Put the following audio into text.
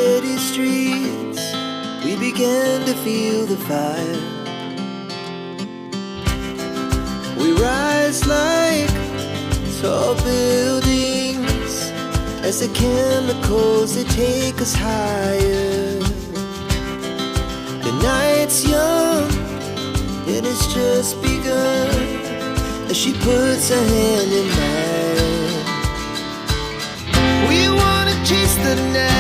city streets, we began to feel the fire. We rise like tall buildings as the chemicals they take us higher. The night's young and it's just begun as she puts her hand in mine. We wanna chase the night